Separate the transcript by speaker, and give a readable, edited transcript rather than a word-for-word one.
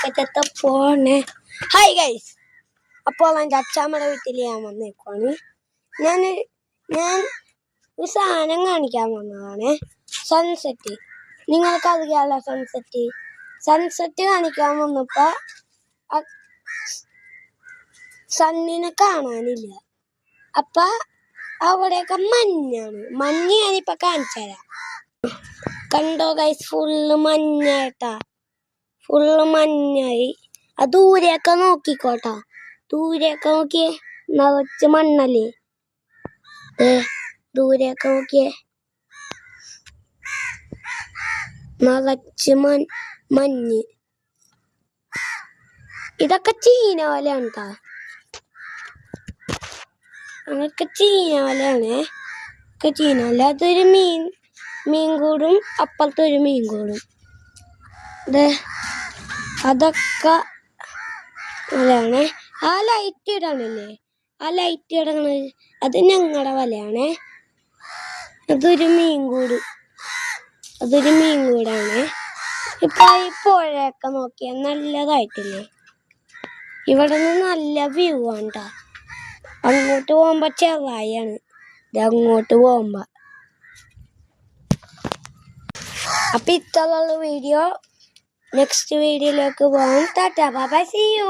Speaker 1: മാർക്കറ്റത്തെ പോണേ. Hi guys, അപ്പോൾ എൻ്റെ അച്ഛാമ്മയുടെ വീട്ടിൽ ഞാൻ വന്നേക്കുവാണ്. ഞാൻ ഒരു സാധനം കാണിക്കാൻ വന്നതാണ്. സൺസെറ്റ്. നിങ്ങൾക്ക് അറിയാമല്ലോ സൺസെറ്റ് കാണിക്കാൻ വന്നപ്പോൾ സണ്ണിനെ കാണാനില്ല. അപ്പം അവിടെയൊക്കെ മഞ്ഞ് ഞാനിപ്പോൾ കാണിച്ചു തരാം. കണ്ടോ ഗൈസ്, ഫുള്ള് മഞ്ഞായിട്ടാ, ഫുള്ള് മഞ്ഞായി. ആ ദൂരെയൊക്കെ നോക്കിക്കോട്ടാ, ദൂരെയൊക്കെ നോക്കിയേ, നിറച്ച് മണ്ണല്ലേ. ദൂരെയൊക്കെ നോക്കിയേ, നിറച്ച് മഞ്ഞ്. ഇതൊക്കെ ചീന വലയാണ് കേട്ടോ, അതൊക്കെ ചീന വലയാണേ. ചീന വല, അതൊരു മീൻ കൂടും, അപ്പുറത്തൊരു മീൻ കൂടും. അതൊക്കെ വലയാണേ. ആ ലൈറ്റ് ഇടണില്ലേ, ആ ലൈറ്റ് ഇടണത് അത് ഞങ്ങളുടെ വലയാണേ. അതൊരു മീൻ കൂടാണ്. ഇപ്പൊ ഈ പുഴയൊക്കെ നോക്കിയാൽ നല്ലതായിട്ടില്ലേ. ഇവിടെ നിന്ന് നല്ല വ്യൂ ആണ് ട്ടാ. അങ്ങോട്ട് പോകുമ്പോ ചെറായാണ്, അങ്ങോട്ട് പോകുമ്പോ. അപ്പൊ ഇത്രയുള്ള വീഡിയോ. നെക്സ്റ്റ് വീഡിയോയിലേക്ക് പോകാം. Tata bye bye, see U.